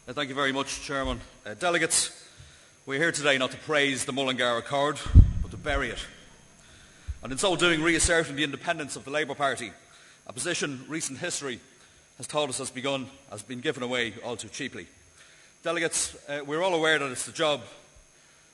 Thank you very much, Chairman. Delegates, we're here today not to praise the Mullingar Accord, but to bury it. And in so doing, reasserting the independence of the Labour Party, a position recent history has taught us has been given away all too cheaply. Delegates, we're all aware that it's the job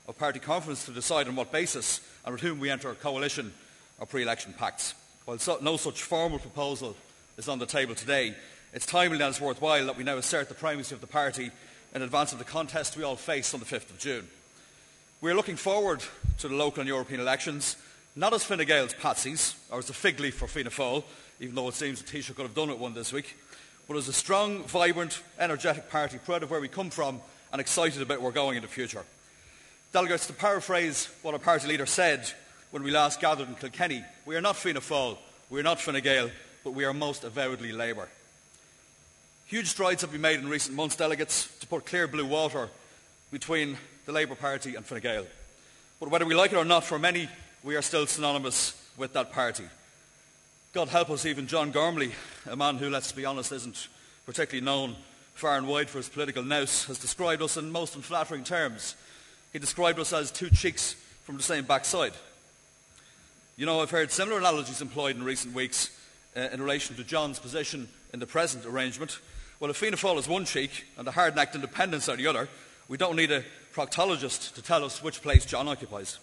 of party conference to decide on what basis and with whom we enter a coalition or pre-election pacts. While no such formal proposal is on the table today, it's timely and it's worthwhile that we now assert the primacy of the party in advance of the contest we all face on the 5th of June. We are looking forward to the local and European elections, not as Fine Gael's patsies, or as a fig leaf for Fianna Fáil, even though it seems the Taoiseach could have done it one this week, but as a strong, vibrant, energetic party, proud of where we come from and excited about where we're going in the future. Delegates, to paraphrase what our party leader said when we last gathered in Kilkenny, we are not Fianna Fáil, we are not Fine Gael, but we are most avowedly Labour. Huge strides have been made in recent months, delegates, to put clear blue water between the Labour Party and Fine Gael. But whether we like it or not, for many, we are still synonymous with that party. God help us, even John Gormley, a man who, let's be honest, isn't particularly known far and wide for his political nous, has described us in most unflattering terms. He described us as two cheeks from the same backside. You know, I've heard similar analogies employed in recent weeks in relation to John's position in the present arrangement. Well, if Fianna Fáil is one cheek and the hard-necked independents are the other, we don't need a proctologist to tell us which place John occupies.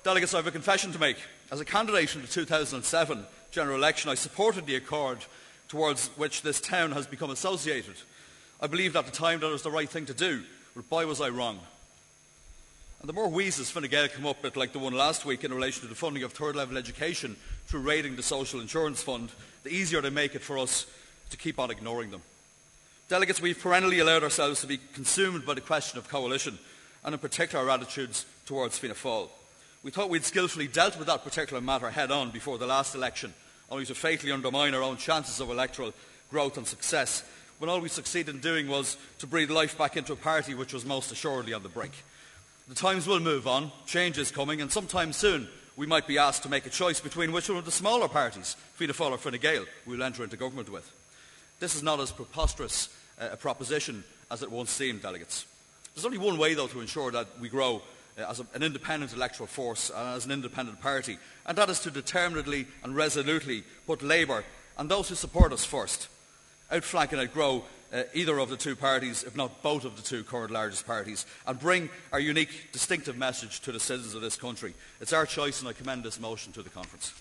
Delegates, I have a confession to make. As a candidate in the 2007 general election, I supported the accord towards which this town has become associated. I believed at the time that it was the right thing to do, but boy was I wrong. And the more wheezes Fine Gael come up with, like the one last week in relation to the funding of third-level education through raiding the Social Insurance Fund, the easier they make it for us to keep on ignoring them. Delegates, we've perennially allowed ourselves to be consumed by the question of coalition, and in particular our attitudes towards Fianna Fáil. We thought we'd skillfully dealt with that particular matter head-on before the last election, only to fatally undermine our own chances of electoral growth and success, when all we succeeded in doing was to breathe life back into a party which was most assuredly on the brink. The times will move on, change is coming, and sometime soon we might be asked to make a choice between which one of the smaller parties, Fianna Fáil or Fine Gael, we will enter into government with. This is not as preposterous a proposition as it once seemed, delegates. There's only one way, though, to ensure that we grow as an independent electoral force and as an independent party, and that is to determinedly and resolutely put Labour and those who support us first, outflank and outgrow either of the two parties, if not both of the two current largest parties, and bring our unique, distinctive message to the citizens of this country. It's our choice, and I commend this motion to the conference.